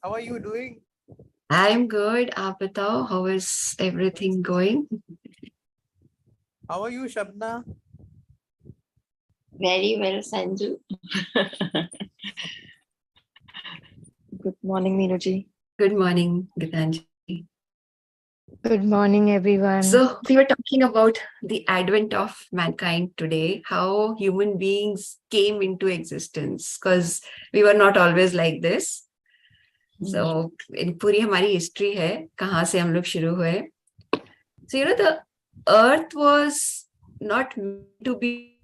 How are you doing? I'm good. आप बताओ, how is everything going? How are you, Shabna? Very well, Sanju. Good morning, Meenuji. Good morning, Gitanjali. Good morning, everyone. So we were talking about the advent of mankind today, how human beings came into existence, because we were not always like this. So in पूरी हमारी history है, कहाँ से हम लोग शुरू हुए. So the earth was not meant to be.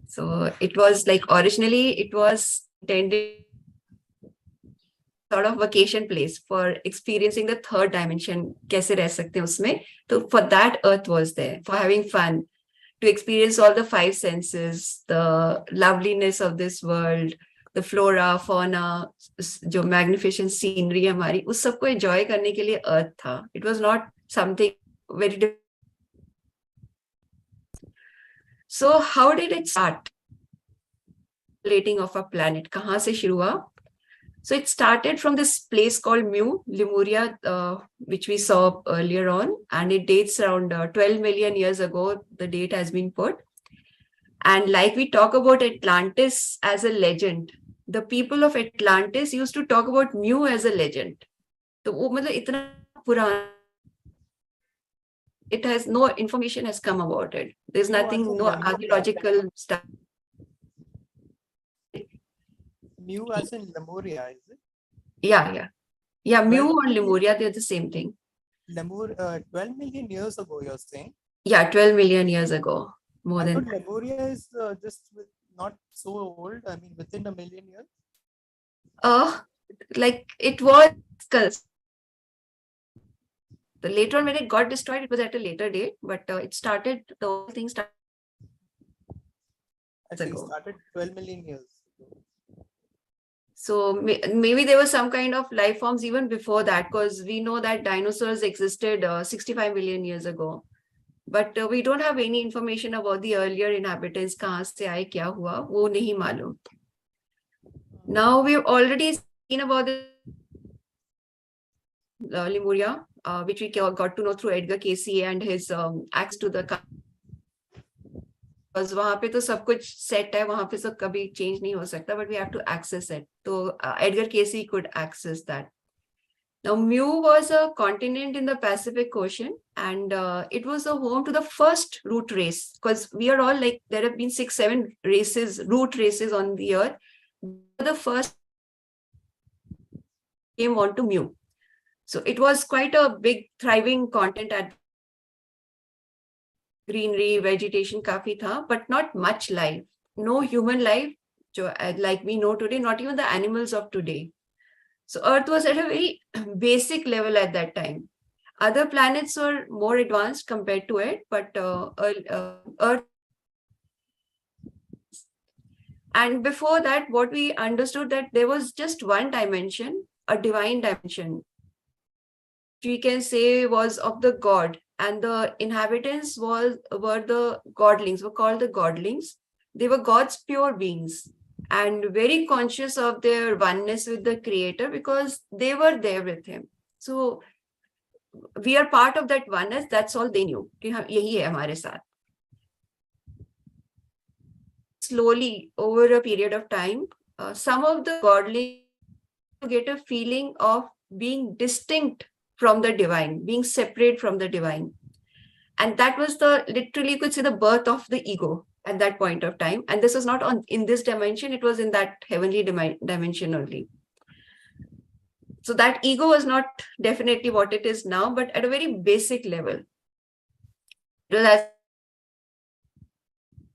So it was like originally it was intended sort of vacation place for experiencing the third dimension. कैसे रह सकते हैं उसमें? So for that earth was there, for having fun, to experience all the five senses, the loveliness of this world, the flora, fauna, जो magnificent scenery हमारी, उस सबको enjoy करने के लिए earth था. It was not something very different. So how did it start? Plating of a planet, कहाँ से शुरू हुआ? So it started from this place called Meenu, Lemuria, which we saw earlier on, and it dates around 12 million years ago. The date has been put. And like we talk about Atlantis as a legend, the people of Atlantis used to talk about Meenu as a legend. So वो मतलब इतना पुराना, it has no information has come about it. There's nothing, no archaeological stuff. Meenu as in Lemuria, is it? Yeah. Meenu and Lemuria, they're the same thing. 12 million years ago, you're saying? Yeah, 12 million years ago. More I than thought Lemuria is just not so old. I mean, within a million years. Like it was. The later on when it got destroyed, it was at a later date, but it started. The whole thing started. I think it started 12 million years ago. So maybe there was some kind of life forms even before that, because we know that dinosaurs existed 65 million years ago. But we don't have any information about the earlier inhabitants. कहाँ से आए, क्या हुआ, वो नहीं मालूम. Now we've already seen about the Lemuria, which we got to know through Edgar Casey and his access to the. Because वहाँ पे तो सब कुछ set है, वहाँ पे सब कभी change नहीं हो सकता, but we have to access it. So Edgar Casey could access that. Now Meenu was a continent in the Pacific Ocean, and it was a home to the first root race, because we are all like, there have been 6-7 races, root races on the earth. The first came on to Meenu. So it was quite a big thriving continent at greenery, vegetation काफी था, but not much life. No human life, like we know today, not even the animals of today. So Earth was at a very basic level at that time. Other planets were more advanced compared to it, but Earth. And before that, what we understood that there was just one dimension, a divine dimension, we can say was of the god, and the inhabitants were the godlings, were called the godlings. They were God's pure beings and very conscious of their oneness with the creator, because they were there with him. So we are part of that oneness. That's all they knew. यही है हमारे साथ. Slowly over a period of time, some of the godlings get a feeling of being distinct from the divine, being separate from the divine. And that was literally you could say the birth of the ego at that point of time. And this was not in this dimension, it was in that heavenly dimension only. So that ego was not definitely what it is now, but at a very basic level.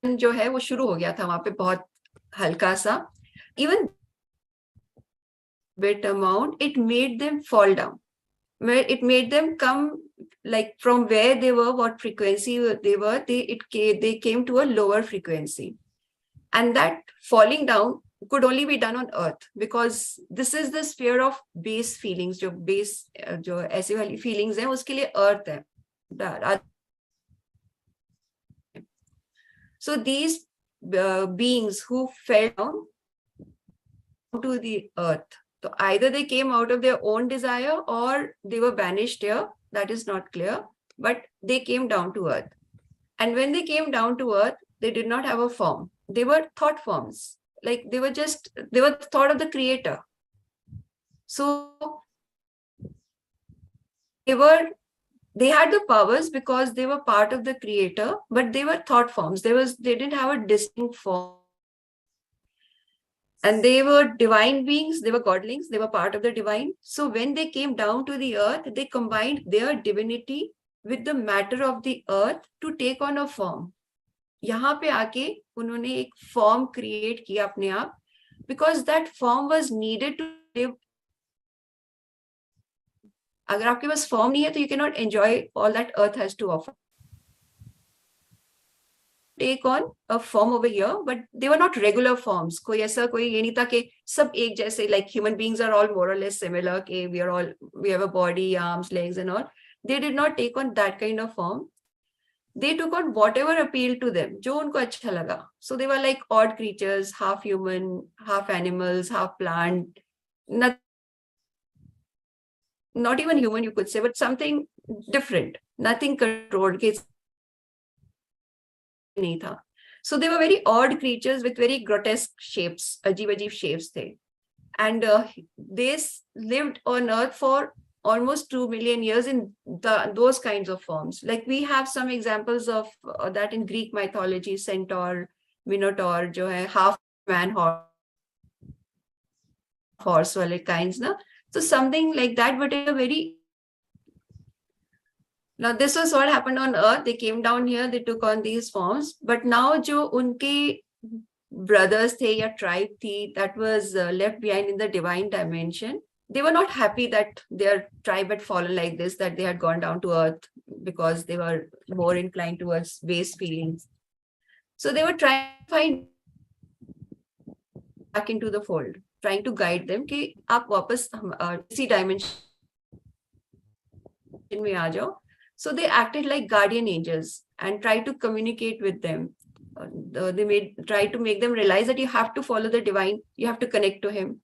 जो है वो शुरू हो गया था वहां पे बहुत हल्का सा. Even bit amount, it made them fall down. It made them come like from where they were, what frequency they were, they came to a lower frequency. And that falling down could only be done on earth, because this is the sphere of base feelings. जो base जो ऐसी वाली feelings हैं उसके लिए earth है. So these beings who fell down to the earth, so either they came out of their own desire or they were banished here. That is not clear, but they came down to earth. And when they came down to earth, they did not have a form. They were thought forms. Like they were thought of the creator. So they had the powers because they were part of the creator, but they were thought forms. They didn't have a distinct form. And they were divine beings, they were godlings, they were part of the divine. So when they came down to the earth, they combined their divinity with the matter of the earth to take on a form. यहाँ पे आके उन्होंने एक form create किया अपने आप, because that form was needed to live. अगर आपके पास form नहीं है तो you cannot enjoy all that earth has to offer. Take on a form over here, but they were not regular forms. कोई ये नहीं था कि सब एक जैसे, like human beings are all more or less similar, कि we have a body, arms, legs and all. They did not take on that kind of form. They took on whatever appealed to them, जो उनको अच्छा लगा. So they were like odd creatures, half human, half animals, half plant, not even human you could say, but something different, nothing controlled. नहीं था. So they were very odd creatures with very grotesque shapes, अजीब shapes थे. And they lived on earth for almost 2 million years in those kinds of forms. Like we have some examples of that in Greek mythology, centaur, minotaur, जो है half man, horse वाले kinds ना. So something like that, but in a very. Now this was what happened on earth. They came down here, they took on these forms, but now जो उनके brothers थे या tribe थी that was left behind in the divine dimension, they were not happy that their tribe had fallen like this, that they had gone down to earth because they were more inclined towards base feelings. So they were trying to find back into the fold, trying to guide them कि आप वापस इसी dimension में आ जाओ. So they acted like guardian angels and tried to communicate with them. They tried to make them realize that you have to follow the divine, you have to connect to him.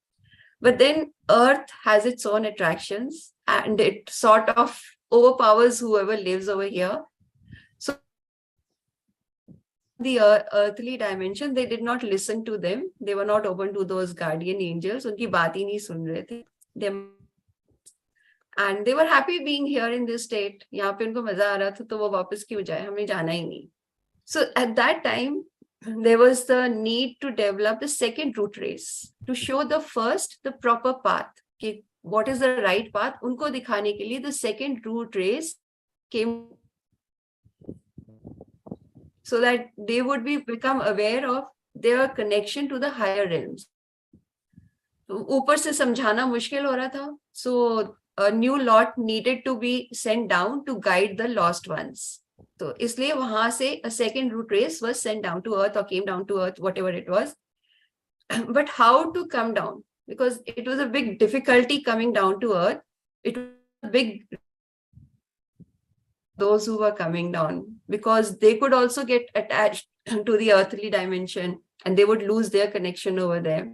But then earth has its own attractions and it sort of overpowers whoever lives over here. So the earthly dimension, they did not listen to them. They were not open to those guardian angels. उनकी बात ही नहीं सुन रहे थे. And they were happy being here in this state. यहाँ पे उनको मजा आ रहा था तो वो वापस क्यों जाए, हमें जाना ही नहीं. So at that time, there was the need to develop the second root race to show the first the proper path. कि what is the right path? उनको दिखाने के लिए the second root race came so that they would become aware of their connection to the higher realms. ऊपर से समझाना मुश्किल हो रहा था. So a new lot needed to be sent down to guide the lost ones. So इसलिए वहां से a second root race was sent down to earth or came down to earth, whatever it was. But how to come down? Because it was a big difficulty coming down to earth. It was a big those who were coming down, because they could also get attached to the earthly dimension and they would lose their connection over there.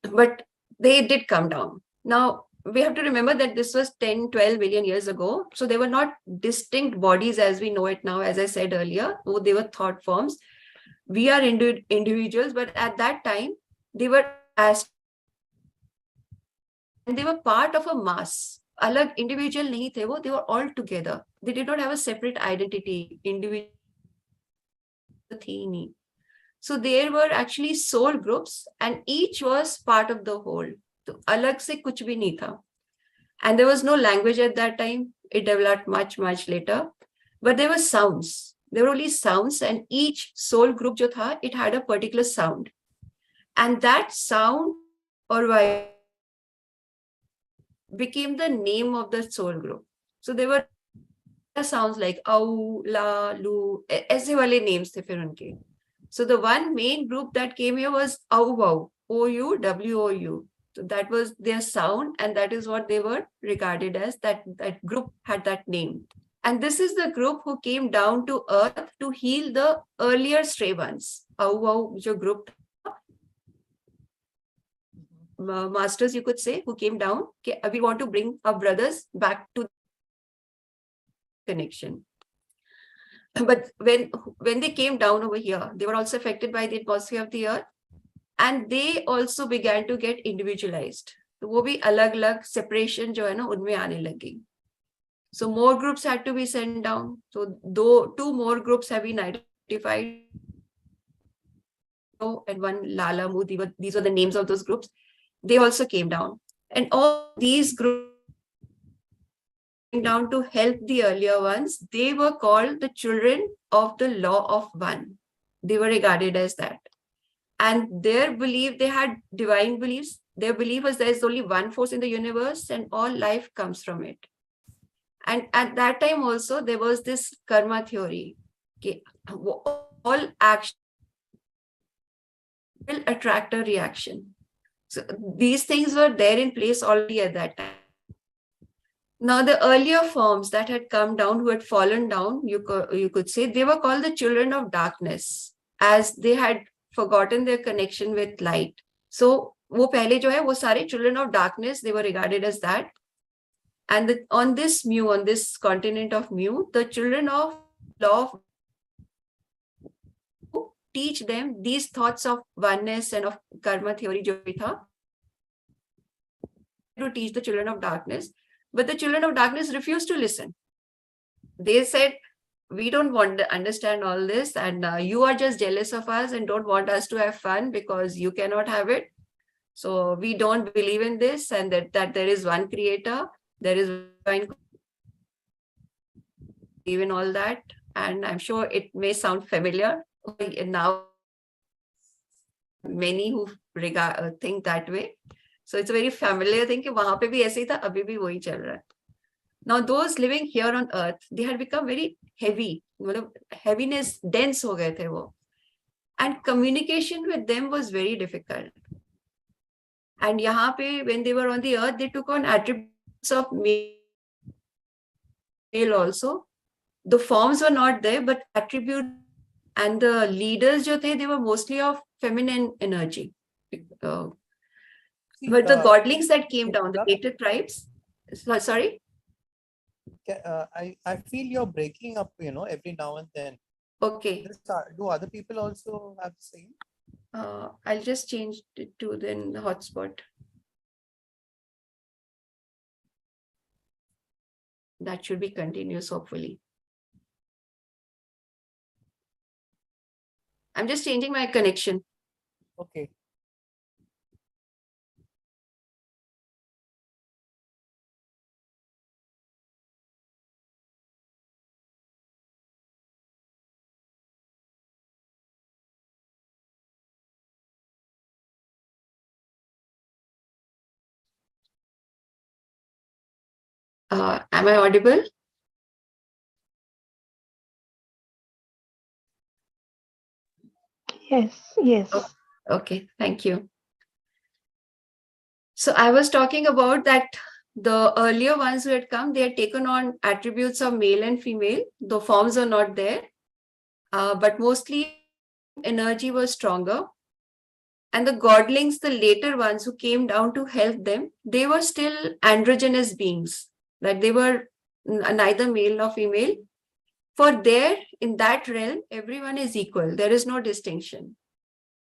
But they did come down. Now, we have to remember that this was 10, 12 million years ago. So they were not distinct bodies as we know it now, as I said earlier. Oh, they were thought forms. We are individuals, but at that time, they were and they were part of a mass. अलग individual नहीं थे वो, they were all together. They did not have a separate identity. Individual थी नहीं. So there were actually soul groups and each was part of the whole. तो अलग से कुछ भी नहीं था. And there was no language at that time. It developed much, much later. But there were sounds. There were only sounds and each soul group जो था, it had a particular sound. And that sound or vibe became the name of the soul group. So there were sounds like au, la, lu, ऐसे वाले names थे फिर उनके. So the one main group that came here was au wow, O-U-W-O-U. So that was their sound and that is what they were regarded as, that group had that name. And this is the group who came down to earth to heal the earlier stray ones. जो group masters, you could say, who came down, we want to bring our brothers back to connection. But when they came down over here, they were also affected by the atmosphere of the earth, and they also began to get individualized. तो वो भी अलग-अलग separation जो है ना उनमें आने लगी. So more groups had to be sent down. So two more groups have been identified. And one Lalamu, these were the names of those groups. They also came down. And all these groups came down to help the earlier ones. They were called the children of the law of one. They were regarded as that. And their belief, they had divine beliefs. Their belief was there is only one force in the universe and all life comes from it. And at that time also, there was this karma theory. Okay, all action will attract a reaction. So these things were there in place already at that time. Now, the earlier forms that had come down, who had fallen down, you could say, they were called the children of darkness, as they had forgotten their connection with light. So, वो पहले जो है, वो सारे children of darkness, they were regarded as that. And on this continent of Mu, the children of law teach them these thoughts of oneness and of karma theory जो भी था, to teach the children of darkness. But the children of darkness refused to listen. They said, we don't want to understand all this, and you are just jealous of us and don't want us to have fun because you cannot have it. So we don't believe in this, and that there is one creator, there is one, even all that. And I'm sure it may sound familiar now. Many who think that way. So it's a very familiar thing कि वहां पे भी ऐसे ही था, अभी भी वही चल रहा है. Now those living here on earth, they had become very heavy. मतलब heaviness, dense हो गए थे वो. And communication with them was very difficult. And यहाँ पे, when they were on the earth, they took on attributes of male also. The forms were not there, but attributes, and the leaders जो थे, they were mostly of feminine energy. But the godlings that came down, the later tribes, sorry? I feel you're breaking up, every now and then. Okay. Do other people also have the same? I'll just change it to then the hotspot. That should be continuous, hopefully. I'm just changing my connection. Okay. Am I audible? Yes. Oh, okay, thank you. So I was talking about that the earlier ones who had come, they had taken on attributes of male and female. The forms are not there, but mostly energy was stronger. And the godlings, the later ones who came down to help them, they were still androgynous beings. That they were neither male nor female. For there, in that realm, everyone is equal. There is no distinction.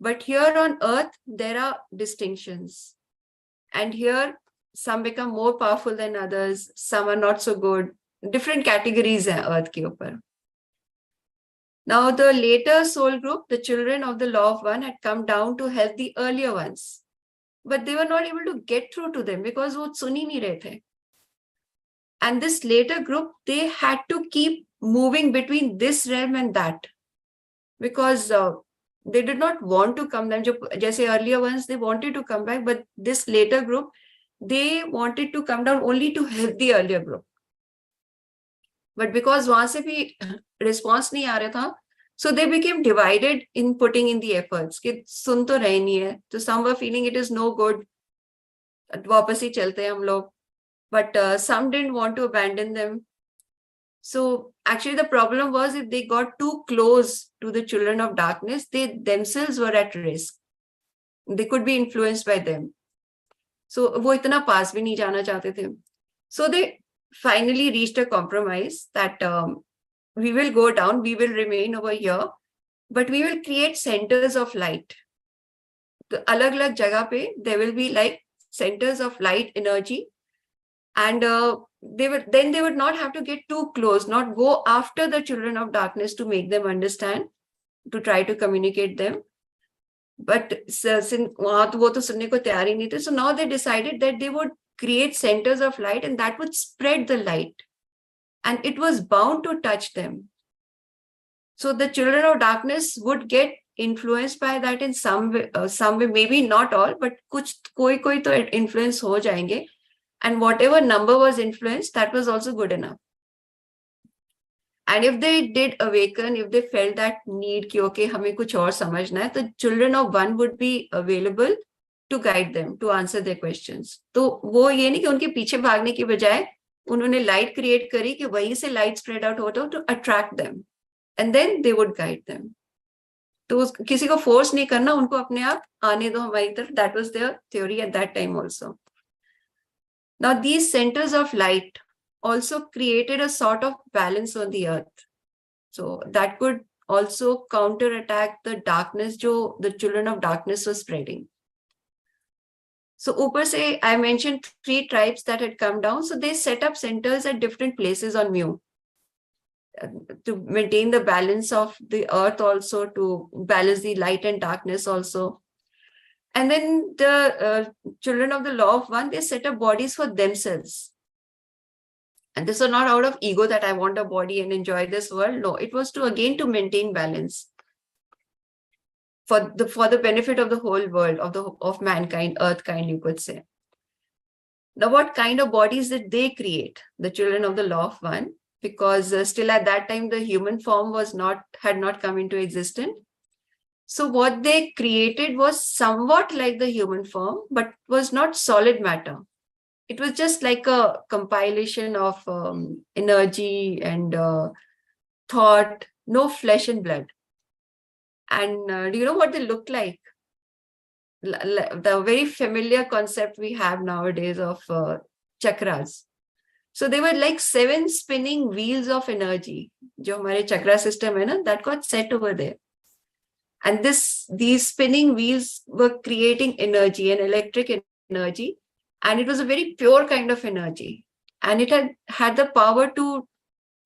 But here on earth, there are distinctions. And here, some become more powerful than others. Some are not so good. Different categories हैं earth के ऊपर. Now, the later soul group, the children of the law of one, had come down to help the earlier ones. But they were not able to get through to them because वो सुन ही नहीं रहे थे. And this later group, they had to keep moving between this realm and that. Because they did not want to come down. Just earlier ones, they wanted to come back. But this later group, they wanted to come down only to help the earlier group. But because वहां से भी response नहीं आ रहा था, so they became divided in putting in the efforts. कि सुन तो रहे नहीं है. So some were feeling it is no good. वापस ही चलते हैं हम लोग. But some didn't want to abandon them. So actually the problem was if they got too close to the children of darkness, they themselves were at risk. They could be influenced by them. So वो इतना पास भी नहीं जाना चाहते थे. So they finally reached a compromise that we will go down, we will remain over here, but we will create centers of light. The अलग-अलग जगह पे there will be like centers of light energy, and they would not have to get too close, not go after the children of darkness to make them understand, to try to communicate them. But वहां तो वो तो सुनने को तैयार ही नहीं थे. So now they decided that they would create centers of light and that would spread the light, and it was bound to touch them. So the children of darkness would get influenced by that in some way, maybe not all, but कुछ कोई तो influence हो जाएंगे, and whatever number was influenced, that was also good enough. And if they did awaken, if they felt that need कि okay हमें कुछ और समझना है, the children of one would be available to guide them, to answer their questions. तो वो ये नहीं कि उनके पीछे भागने की बजाय उन्होंने light create करी कि वहीं से light spread out होता to attract them, and then they would guide them. तो किसी को force नहीं करना, उनको अपने आप आने दो हमारी तरफ. That was their theory at that time also. Now these centers of light also created a sort of balance on the earth. So that could also counterattack the darkness जो the children of darkness were spreading. So ऊपर से I mentioned 3 tribes that had come down. So they set up centers at different places on Mu to maintain the balance of the earth, also to balance the light and darkness also. And then the children of the law of one, they set up bodies for themselves. And this was not out of ego that I want a body and enjoy this world. No, it was to maintain balance for the benefit of the whole world, of mankind, earth kind, you could say. Now, what kind of bodies did they create? The children of the law of one, because still at that time the human form had not come into existence. So what they created was somewhat like the human form, but was not solid matter. It was just like a compilation of energy and thought, no flesh and blood. And do you know what they look like? The very familiar concept we have nowadays of chakras. So they were like 7 spinning wheels of energy. जो हमारे chakra system है ना, that got set over there. And these spinning wheels were creating energy, an electric energy. And it was a very pure kind of energy. And it had the power to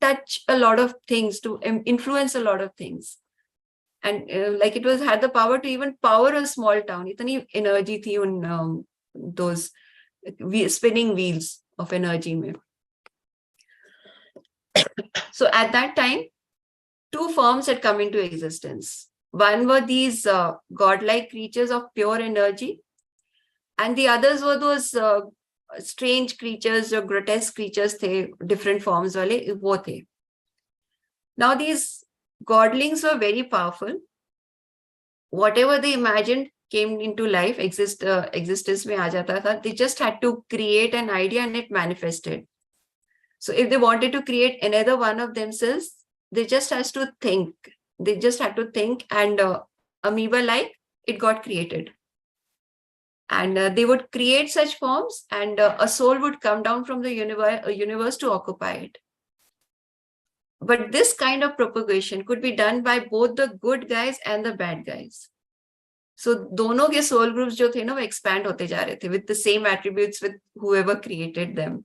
touch a lot of things, to influence a lot of things. And like it had the power to even power a small town. Itani energy thi un those spinning wheels of energy mein. So at that time, 2 forms had come into existence. One were these godlike creatures of pure energy, and the others were those strange creatures or grotesque creatures, different forms wale, wo the. Now these godlings were very powerful. Whatever they imagined came into life, existence mein aa jata tha. They just had to create an idea and it manifested. So if they wanted to create another one of themselves, they just had to think. They just had to think, and amoeba-like, it got created. And they would create such forms, and a soul would come down from the universe to occupy it. But this kind of propagation could be done by both the good guys and the bad guys. So दोनों के soul groups जो थे ना, वो expand होते जा रहे थे with the same attributes with whoever created them.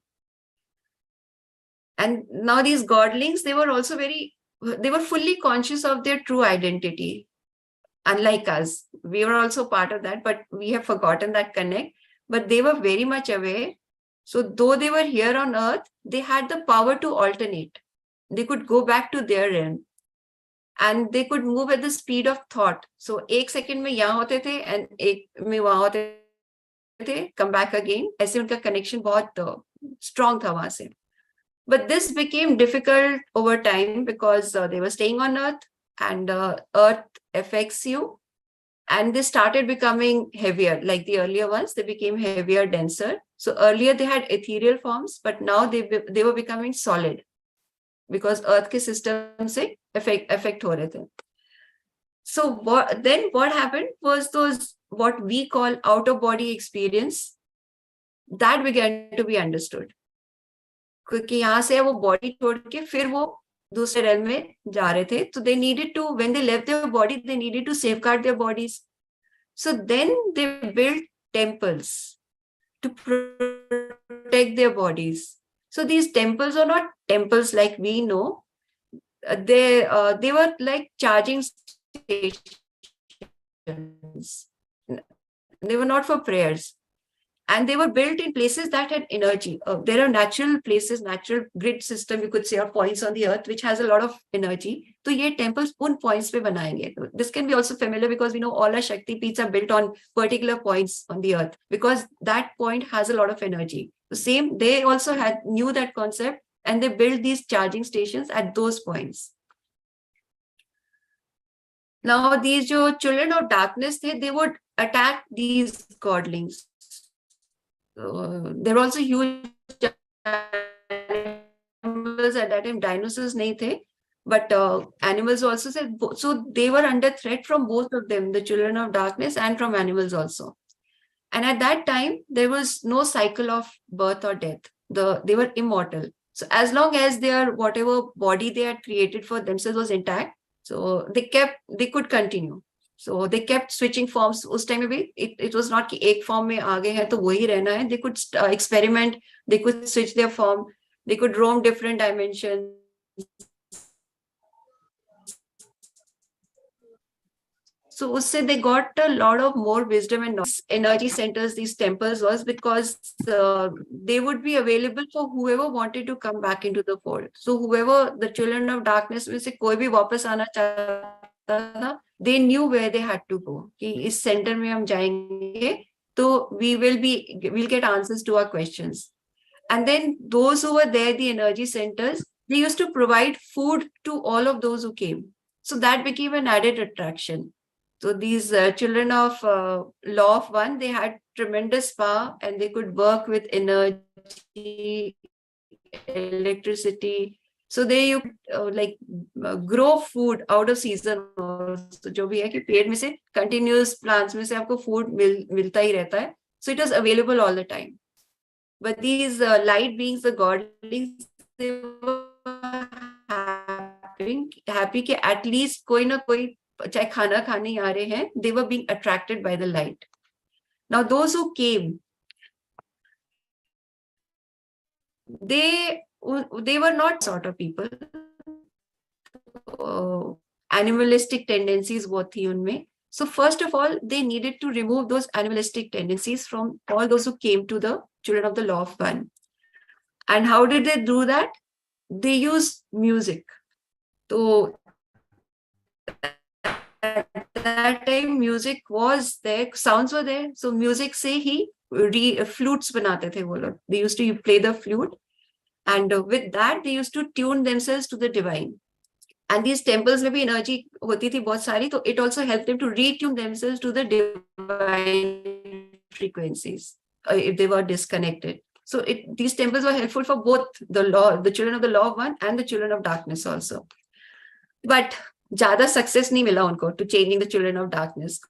And now these godlings, they were fully conscious of their true identity. Unlike us, we were also part of that, but we have forgotten that connect. But they were very much aware. So though they were here on earth, they had the power to alternate. They could go back to their realm. And they could move at the speed of thought. So 1 second में यहाँ होते थे and 1 में वहाँ होते थे, come back again. ऐसे उनका connection बहुत strong था वहाँ से. But this became difficult over time because they were staying on earth, and earth affects you, and they started becoming heavier. Like the earlier ones, they became heavier, denser. So earlier they had ethereal forms, but now they were becoming solid. because Earth के system से affect हो रहे थे. So what happened was those what we call out of body experience that began to be understood. क्योंकि यहाँ से वो body छोड़ के फिर वो दूसरे realm में जा रहे थे. So they needed to, when they left their body, they needed to safeguard their bodies. So then they built temples to protect their bodies. So these temples are not temples like we know. They were like charging stations. They were not for prayers. And they were built in places that had energy. There are natural places, natural grid system, you could say, or points on the earth, which has a lot of energy. So ye temples un points pe banayenge. This can be also familiar because we know all our Shakti Peeths are built on particular points on the earth because that point has a lot of energy. The same, they also knew that concept and they built these charging stations at those points. Now, these children of darkness, they would attack these godlings. There were also huge animals at that time. Dinosaurs nahi the, but animals also said, so they were under threat from both of them, the children of darkness and from animals also. And at that time, there was no cycle of birth or death. They were immortal. So as long as their whatever body they had created for themselves was intact, so they could continue. So they kept switching forms. Us time में भी it was not कि एक form में आ गए हैं तो वही रहना है. They could experiment. They could switch their form. They could roam different dimensions. So usse they got a lot of more wisdom and energy centers, these temples was because they would be available for whoever wanted to come back into the fold. So whoever the children of darkness में से कोई भी वापस आना चाहता था, they knew where they had to go. कि इस center में हम जाएंगे तो we'll get answers to our questions. And then those who were there, the energy centers, they used to provide food to all of those who came. So that became an added attraction. So these children of law of one, they had tremendous power and they could work with energy, electricity. So they grow food out of season. So जो भी है कि पेड़ में से continuous plants में से आपको food मिलता ही रहता है. So it was available all the time. But these light beings, the godlings, they were happy कि at least कोई ना कोई चाहे खाना खाने आ रहे हैं, they were being attracted by the light. Now those who came, they were not sort of people. Animalistic tendencies वो थी उनमें. So first of all, they needed to remove those animalistic tendencies from all those who came to the children of the law of one. And how did they do that? They used music. So at that time, music was there, sounds were there. So music से ही flutes बनाते थे वो लोग. They used to play the flute. And with that, they used to tune themselves to the divine. And these temples में भी energy होती थी बहुत सारी, so it also helped them to retune themselves to the divine frequencies if they were disconnected. So these temples were helpful for both the children of the law of one and the children of darkness also. But ज़्यादा success नहीं मिला उनको to changing the children of darkness.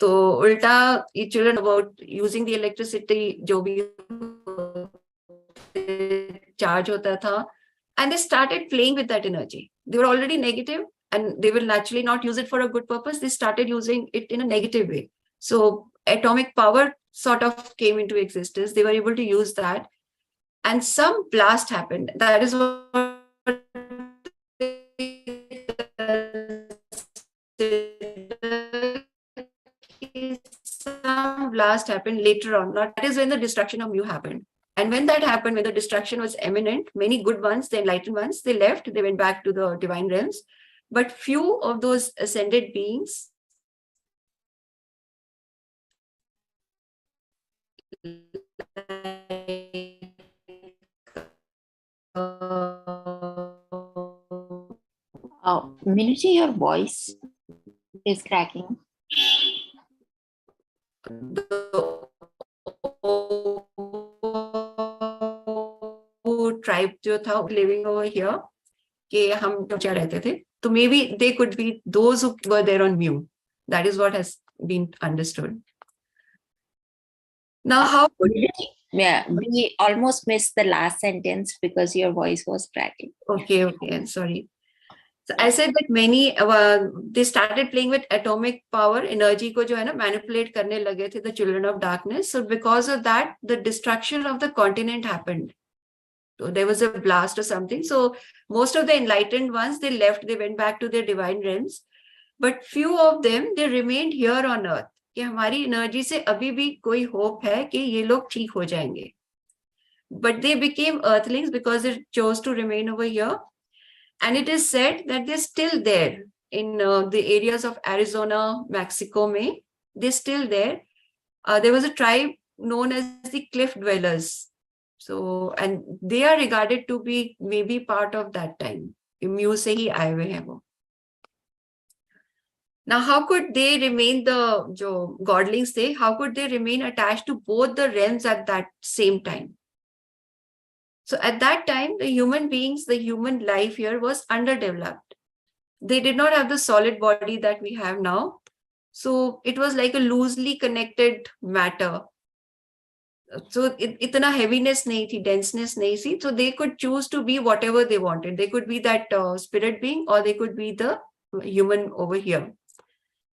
तो उल्टा ये children about using the electricity जो भी charge hota tha, and they started playing with that energy. They were already negative and they will naturally not use it for a good purpose. They started using it in a negative way. So atomic power sort of came into existence. They were able to use that and some blast happened. That is what some blast happened later on. That is when the destruction of Mu happened. And when that happened, when the destruction was imminent, many good ones, the enlightened ones, they left, they went back to the divine realms. But few of those ascended beings Minocha, your voice is cracking. the tribe जो था living over here, कि हम Minocha रहते थे, तो maybe they could be those who were there on Meenu. That is what has been understood. Now, how could Yeah, we almost missed the last sentence because your voice was cracking. okay, I'm sorry. So I said that many they started playing with atomic power, energy को जो है ना manipulate करने लगे थे, the children of darkness. So because of that, the destruction of the continent happened. So there was a blast or something. So most of the enlightened ones, they left, they went back to their divine realms. But few of them, they remained here on earth. कि हमारी energy से अभी भी कोई hope है कि ये लोग ठीक हो जाएंगे. But they became earthlings because they chose to remain over here. And it is said that they're still there in the areas of Arizona, Mexico, May. They're still there. There was a tribe known as the cliff dwellers. So, and they are regarded to be maybe part of that time. Mew se hi aaye hue hain wo. Now, how could they remain the godlings say, how could they remain attached to both the realms at that same time? So at that time, the human beings, the human life here was underdeveloped. They did not have the solid body that we have now. So it was like a loosely connected matter. So itna heaviness nahi thi, denseness nahi thi. So they could choose to be whatever they wanted. They could be that spirit being, or they could be the human over here.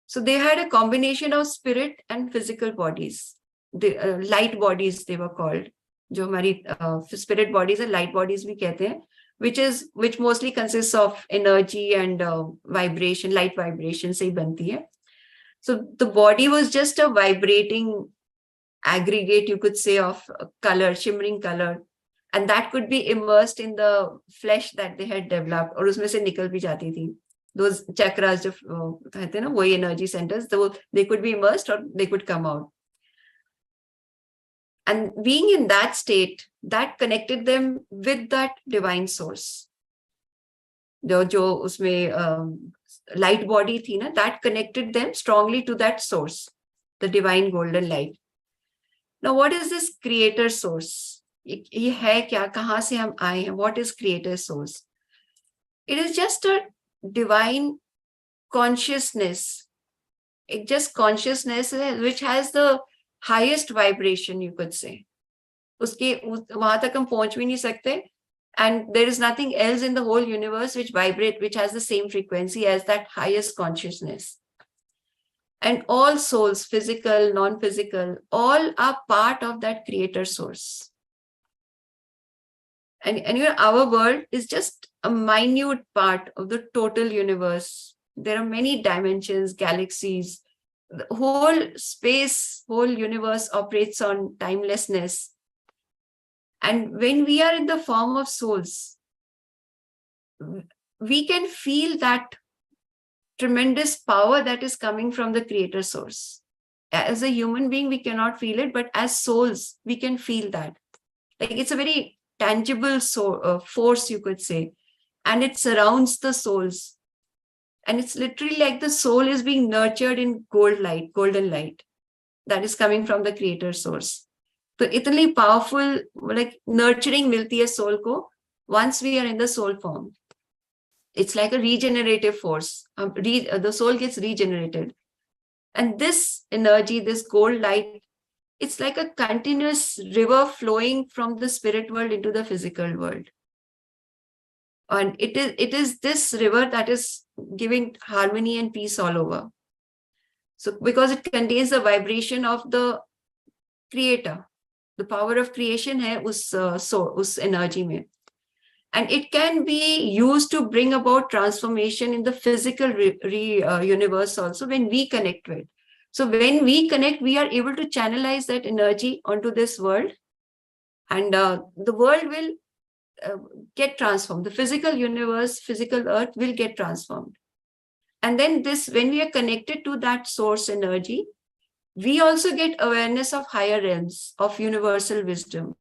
So they had a combination of spirit and physical bodies. The light bodies they were called. जो हमारी spirit bodies and light bodies भी कहते हैं, which mostly consists of energy and vibration, light vibration से ही बनती है. So the body was just a vibrating aggregate, you could say, of color, shimmering color, and that could be immersed in the flesh that they had developed, और उसमें से निकल भी जाती थी. Those chakras जो कहते हैं ना, वही energy centers, they could be immersed or they could come out. And being in that state, that connected them with that divine source. जो उसमें light body थी ना, that connected them strongly to that source, the divine golden light. Now, what is this creator source? ये है क्या? कहाँ से हम आए हैं? What is creator source? It is just a divine consciousness. It just consciousness which has the highest vibration, you could say. उसके वहां तक हम पहुंच भी नहीं सकते. And there is nothing else in the whole universe which has the same frequency as that highest consciousness. And all souls, physical, non-physical, all are part of that creator source. And our world is just a minute part of the total universe. There are many dimensions, galaxies. The whole space, whole universe operates on timelessness. And when we are in the form of souls, we can feel that tremendous power that is coming from the creator source. As a human being, we cannot feel it, but as souls, we can feel that. Like it's a very tangible force, you could say, and it surrounds the souls. And it's literally like the soul is being nurtured in golden light that is coming from the creator source. So itni powerful, like nurturing milti hai soul ko once we are in the soul form. It's like a regenerative force. The soul gets regenerated. And this energy, this gold light, it's like a continuous river flowing from the spirit world into the physical world. And it is this river that is giving harmony and peace all over. So because it contains the vibration of the creator, the power of creation hai us energy mein. And it can be used to bring about transformation in the physical universe also when we connect with. So when we connect, we are able to channelize that energy onto this world, and the world will get transformed. The physical universe, physical earth will get transformed. And then when we are connected to that source energy, we also get awareness of higher realms of universal wisdom.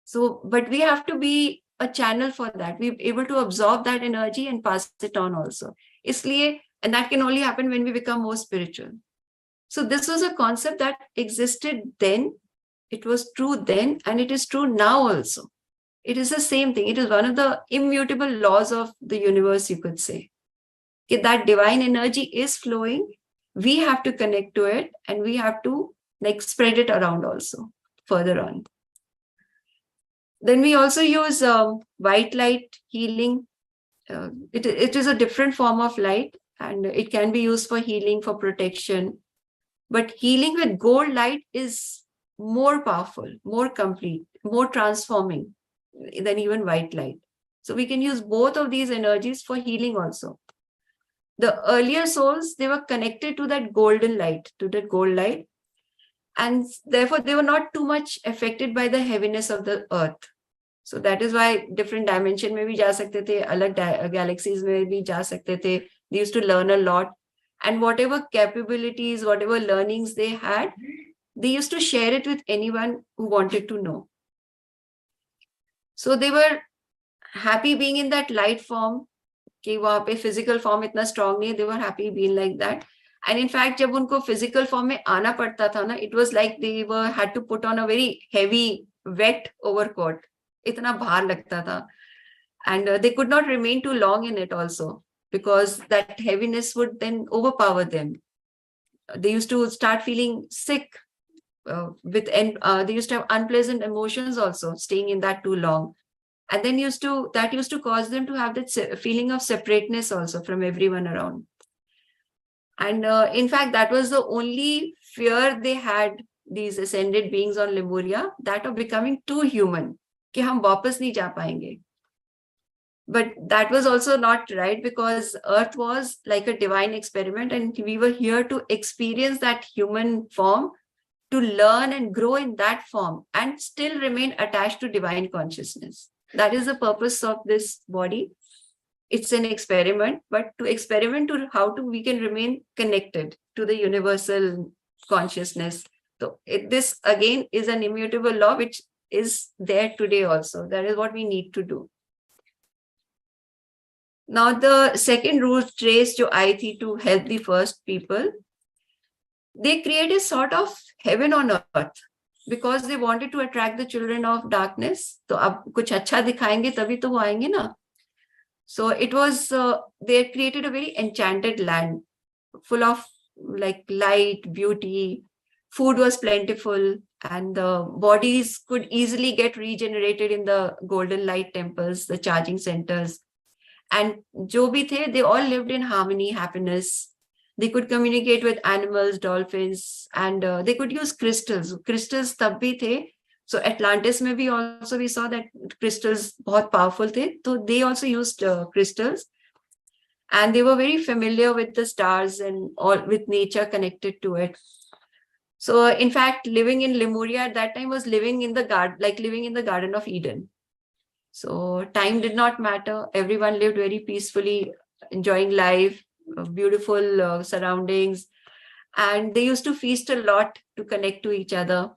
So, but we have to be a channel for that. We're able to absorb that energy and pass it on also. And that can only happen when we become more spiritual. So this was a concept that existed then, it was true then, and it is true now also. It is the same thing. It is one of the immutable laws of the universe, you could say. That divine energy is flowing. We have to connect to it, and we have to like spread it around also further on. Then we also use white light healing. It is a different form of light, and it can be used for healing, for protection. But healing with gold light is more powerful, more complete, more transforming than even white light. So we can use both of these energies for healing also. The earlier souls, they were connected to that golden light, to that gold light. And therefore, they were not too much affected by the heaviness of the earth. So that is why different dimension में भी जा सकते थे, अलग galaxies में भी जा सकते थे. They used to learn a lot. And whatever capabilities, whatever learnings they had, they used to share it with anyone who wanted to know. So they were happy being in that light form. कि वहाँ पे physical form इतना strong नहीं, they were happy being like that. And in fact, जब उनको physical form में आना पड़ता था ना, it was like they had to put on a very heavy, wet overcoat. इतना भार लगता था. And they could not remain too long in it also, because that heaviness would then overpower them. They used to start feeling sick they used to have unpleasant emotions also, staying in that too long. And then that used to cause them to have that feeling of separateness also from everyone around. And in fact, that was the only fear they had, these ascended beings on Lemuria, that of becoming too human, कि हम वापस नहीं जा पाएंगे. But that was also not right, because Earth was like a divine experiment, and we were here to experience that human form, to learn and grow in that form, and still remain attached to divine consciousness. That is the purpose of this body. It's an experiment, but to experiment to how we can remain connected to the universal consciousness. So this again is an immutable law which is there today also. That is what we need to do. Now the second root trace जो आई थी to help the first people, they created sort of heaven on earth, because they wanted to attract the children of darkness. तो अब कुछ अच्छा दिखाएंगे तभी तो वो आएंगे ना. So it was, they had created a very enchanted land full of like light, beauty, food was plentiful, and the bodies could easily get regenerated in the golden light temples, the charging centers. And जो भी थे, they all lived in harmony, happiness. They could communicate with animals, dolphins, and they could use crystals. Crystals तब भी थे. So Atlantis में भी also we saw that crystals बहुत powerful थे. So they also used crystals. And they were very familiar with the stars and all, with nature connected to it. So in fact, living in Lemuria at that time was living in the garden, like living in the Garden of Eden. So time did not matter. Everyone lived very peacefully, enjoying life, beautiful surroundings. And they used to feast a lot to connect to each other.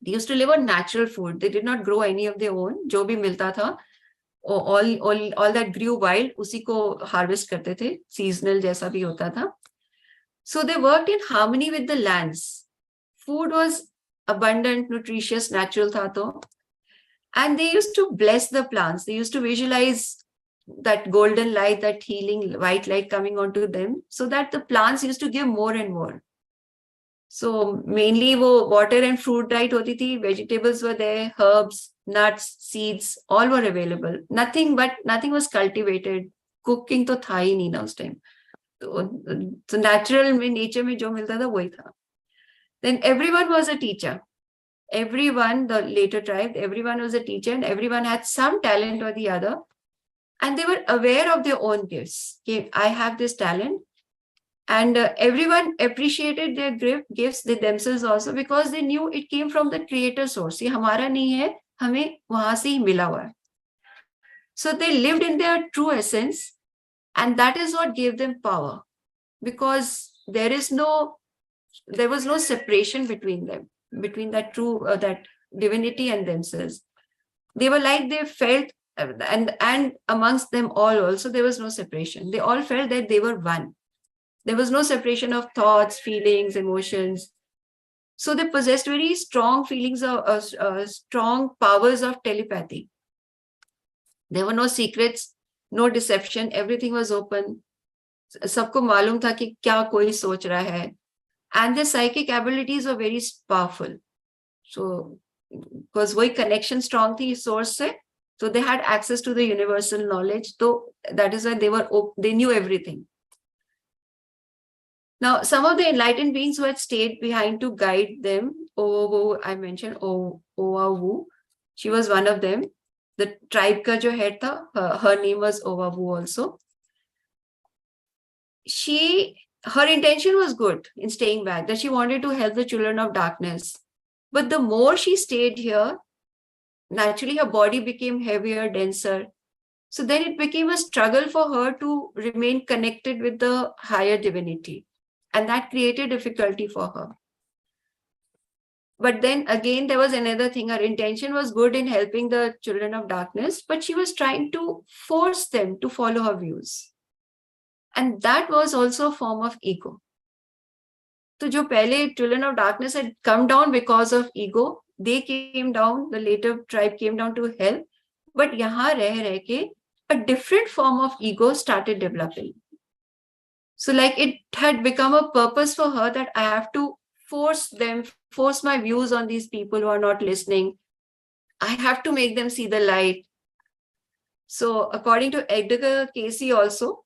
They used to live on natural food. They did not grow any of their own. जो भी मिलता था, all that grew wild, उसी को harvest करते थे. Seasonal जैसा भी होता था. So they worked in harmony with the lands. Food was abundant, nutritious, natural था तो. And they used to bless the plants. They used to visualize that golden light, that healing white light coming onto them, so that the plants used to give more and more. So mainly wo water and fruit diet hoti thi, vegetables were there, herbs, nuts, seeds, all were available. Nothing was cultivated. Cooking to tha hi nahi na us time. So natural में nature में जो मिलता था वही था. Then everyone was a teacher. Everyone, the later tribe, everyone was a teacher, and everyone had some talent or the other. And they were aware of their own gifts. Okay, I have this talent. And everyone appreciated their gifts, they themselves also, because they knew it came from the creator source. ये हमारा नहीं है, हमें वहां से ही मिला हुआ है. So they lived in their true essence, and that is what gave them power, because there was no separation between them, between that true that divinity and themselves. They were like, they felt, and amongst them all also there was no separation. They all felt that they were one. There was no separation of thoughts, feelings, emotions. So they possessed very strong feelings of strong powers of telepathy. There were no secrets, no deception, everything was open. सबको मालूम था कि क्या कोई सोच रहा है. And their psychic abilities were very powerful. So, because वही connection strong थी source से, so they had access to the universal knowledge. So that is why they knew everything. Now, some of the enlightened beings who had stayed behind to guide them, I mentioned Oahu, she was one of them. The tribe ka jo head tha, her name was Oahu also. Her intention was good in staying back, that she wanted to help the children of darkness. But the more she stayed here, naturally her body became heavier, denser. So then it became a struggle for her to remain connected with the higher divinity. And that created difficulty for her. But then again, there was another thing. Her intention was good in helping the children of darkness, but she was trying to force them to follow her views. And that was also a form of ego. So jo pehle children of darkness had come down because of ego, they came down, the later tribe came down to help. But yahan reh ke, a different form of ego started developing. So like it had become a purpose for her that I have to force my views on these people who are not listening. I have to make them see the light. So according to Edgar Casey also,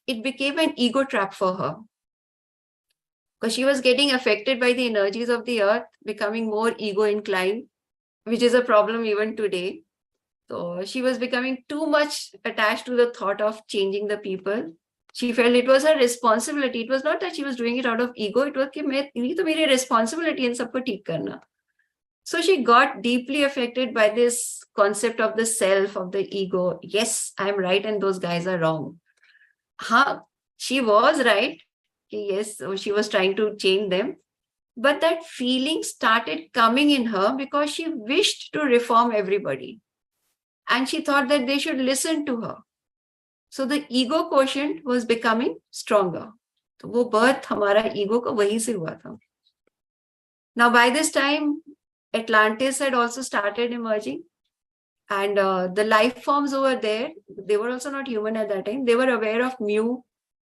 it became an ego trap for her. Because she was getting affected by the energies of the earth, becoming more ego inclined, which is a problem even today. So she was becoming too much attached to the thought of changing the people. She felt it was her responsibility. It was not that she was doing it out of ego. It was that it's my responsibility in sabko theek karna. So she got deeply affected by this concept of the self, of the ego. Yes, I'm right and those guys are wrong. She was right. Yes, so she was trying to change them. But that feeling started coming in her because she wished to reform everybody. And she thought that they should listen to her. So the ego quotient was becoming stronger. So वो birth हमारा ego का वहीं से हुआ था. Now by this time, Atlantis had also started emerging. And the life forms over there, they were also not human at that time. They were aware of Mu.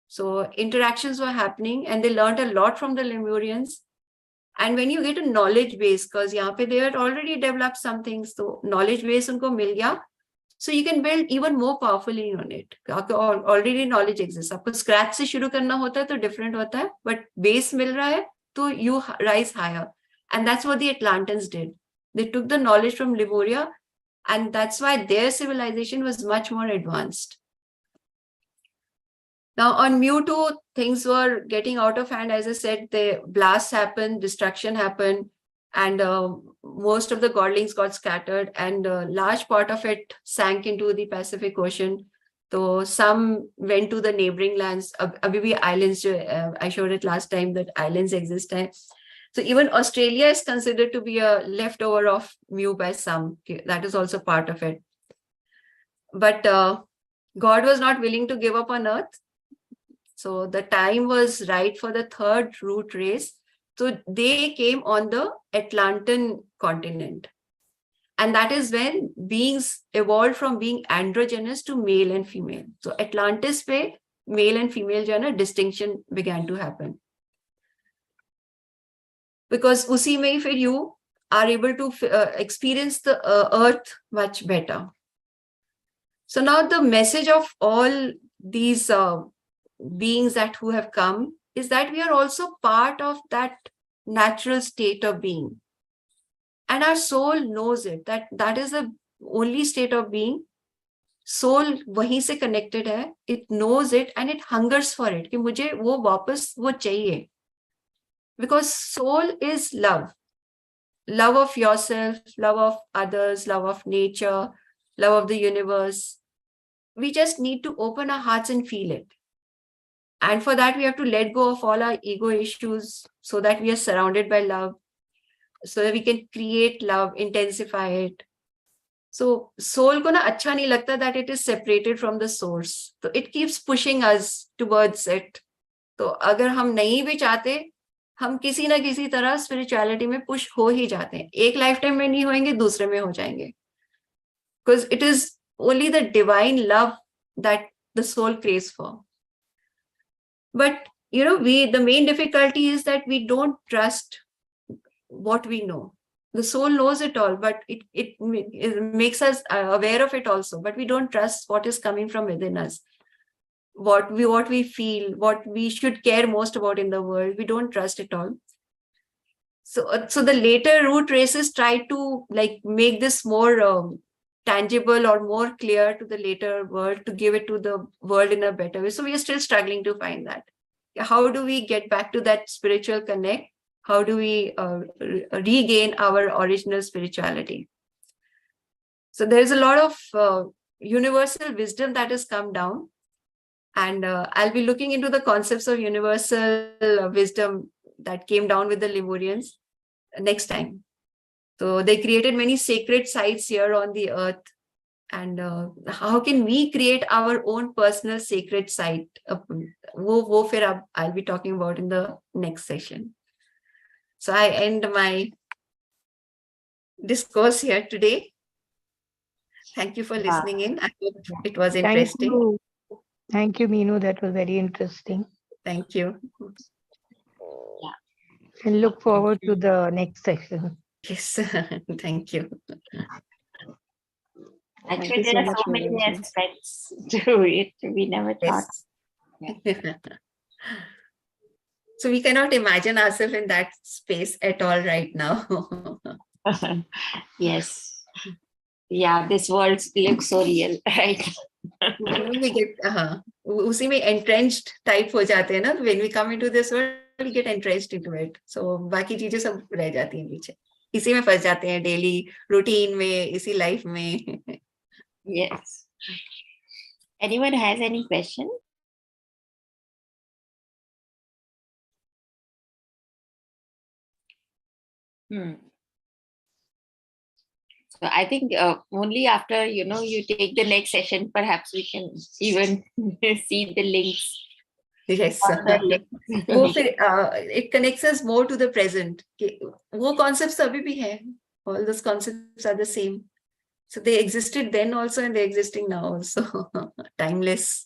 So interactions were happening and they learned a lot from the Lemurians. And when you get a knowledge base, because यहाँ पे they had already developed some things, so knowledge base उनको मिल गया. So you can build even more powerfully on it. Already knowledge exists. आपको scratch से शुरू करना होता है तो different होता है, but base मिल रहा है तो you rise higher. And that's what the Atlanteans did. They took the knowledge from Lemuria, and that's why their civilization was much more advanced. Now on Mewtwo, things were getting out of hand. As I said, the blasts happened, destruction happened, and most of the godlings got scattered, and a large part of it sank into the Pacific Ocean. So some went to the neighboring lands. Abhi bhi islands, I showed it last time that islands exist. So even Australia is considered to be a leftover of Mew by some. That is also part of it. But God was not willing to give up on Earth. So the time was right for the third root race. So they came on the Atlantean continent. And that is when beings evolved from being androgynous to male and female. So Atlantis pe male and female jo hai na, distinction began to happen. Because usi mein fir you are able to experience the earth much better. So now the message of all these beings who have come is that we are also part of that natural state of being. And our soul knows it, that is the only state of being. Soul wahi se connected hai, it knows it and it hungers for it. Ki mujhe wo wapas wo chahiye. Because soul is love. Love of yourself, love of others, love of nature, love of the universe. We just need to open our hearts and feel it. And for that, we have to let go of all our ego issues so that we are surrounded by love, so that we can create love, intensify it. So soul ko na acha nahi lagta that it is separated from the source. So it keeps pushing us towards it. So agar hum nahi bhi chahte, हम किसी ना किसी तरह spirituality में push हो ही जाते हैं. एक lifetime में नहीं होएंगे, दूसरे में हो जाएंगे. Because it is only the divine love that the soul craves for. But the main difficulty is that we don't trust what we know. The soul knows it all, but it makes us aware of it also, but we don't trust what is coming from within us, what we feel, what we should care most about in the world. We don't trust it all. So the later root races try to make this more tangible or more clear to the later world, to give it to the world in a better way. So we are still struggling to find that. How do we get back to that spiritual connect? How do we regain our original spirituality? So there's a lot of universal wisdom that has come down, and I'll be looking into the concepts of universal wisdom that came down with the Lemurians next time. So they created many sacred sites here on the earth. And how can we create our own personal sacred site? I'll be talking about in the next session. So I end my discourse here today. Thank you for listening in. I hope it was interesting. Thank you, Meenu. That was very interesting. Thank you. And look forward to the next session. Yes, thank you. Actually, there are so many aspects to it we never thought. Yes. So we cannot imagine ourselves in that space at all right now. Yes. Yeah, this world looks so real, right? We get उसी में entrenched type हो जाते हैं ना. When we come into this world, we get entrenched into it. So बाकी चीजें सब रह जाती हैं पीछे. इसी में फंस जाते हैं daily routine में, इसी life में. Yes. Anyone has any question? So I think only after you take the next session, perhaps we can even see the links. Yes. It connects us more to the present. वो concepts अभी भी हैं. All those concepts are the same. So they existed then also and they're existing now also. Timeless.